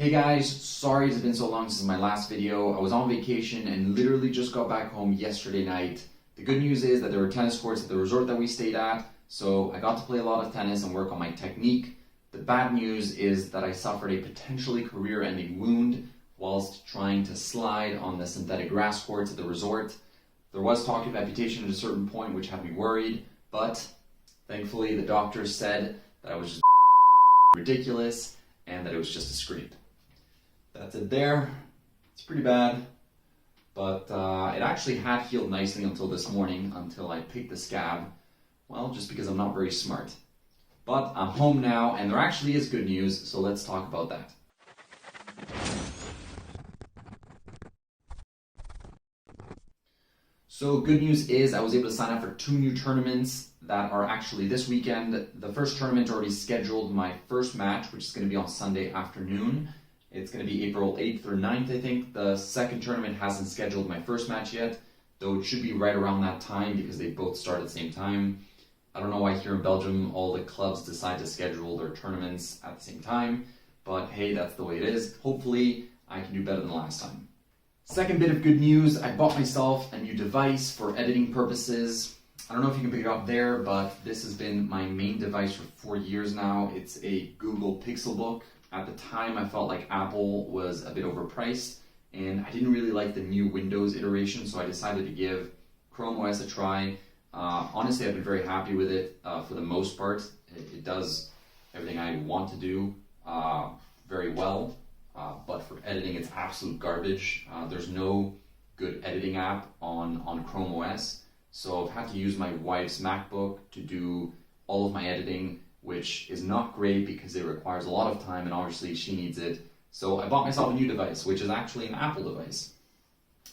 Hey guys, sorry it's been so long since my last video. I was on vacation and literally just got back home yesterday night. The good news is that there were tennis courts at the resort that we stayed at, so I got to play a lot of tennis and work on my technique. The bad news is that I suffered a potentially career-ending wound whilst trying to slide on the synthetic grass courts at the resort. There was talk of amputation at a certain point, which had me worried, but thankfully the doctors said that I was just ridiculous and that it was just a scrape. That's it there. It's pretty bad, but it actually had healed nicely until this morning, until I picked the scab. Well, just because I'm not very smart. But I'm home now, and there actually is good news, so let's talk about that. So good news is I was able to sign up for 2 new tournaments that are actually this weekend. The first tournament already scheduled my first match, which is going to be on Sunday afternoon. It's going to be April 8th or 9th, I think. The second tournament hasn't scheduled my first match yet, though it should be right around that time because they both start at the same time. I don't know why here in Belgium all the clubs decide to schedule their tournaments at the same time, but hey, that's the way it is. Hopefully, I can do better than last time. Second bit of good news, I bought myself a new device for editing purposes. I don't know if you can pick it up there, but this has been my main device for 4 years now. It's a Google Pixelbook. At the time, I felt like Apple was a bit overpriced, and I didn't really like the new Windows iteration, so I decided to give Chrome OS a try. Honestly, I've been very happy with it for the most part. It does everything I want to do very well, but for editing, it's absolute garbage. There's no good editing app on Chrome OS, so I've had to use my wife's MacBook to do all of my editing, which is not great because it requires a lot of time and obviously she needs it. So I bought myself a new device, which is actually an Apple device.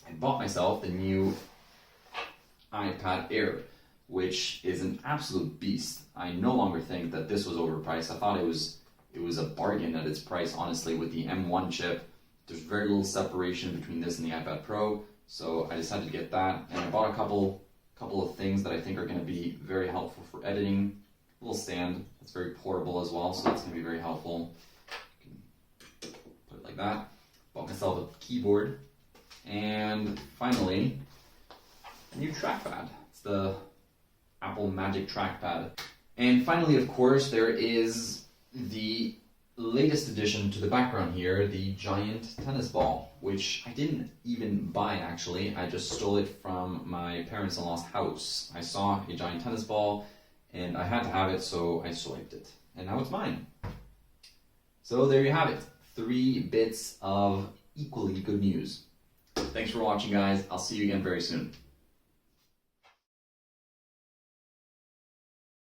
I bought myself the new iPad Air, which is an absolute beast. I no longer think that this was overpriced. I thought it was a bargain at its price, honestly, with the M1 chip. There's very little separation between this and the iPad Pro, so I decided to get that. And I bought a couple of things that I think are going to be very helpful for editing. A little stand that's very portable as well, so that's going to be very helpful. You can put it like that. Bought myself a keyboard, and finally, a new trackpad. It's the Apple Magic Trackpad. And finally, of course, there is the latest addition to the background here, the giant tennis ball, which I didn't even buy actually. I just stole it from my parents-in-law's house. I saw a giant tennis ball and I had to have it, so I swiped it. And now it's mine. So there you have it. 3 bits of equally good news. Thanks for watching, guys. I'll see you again very soon.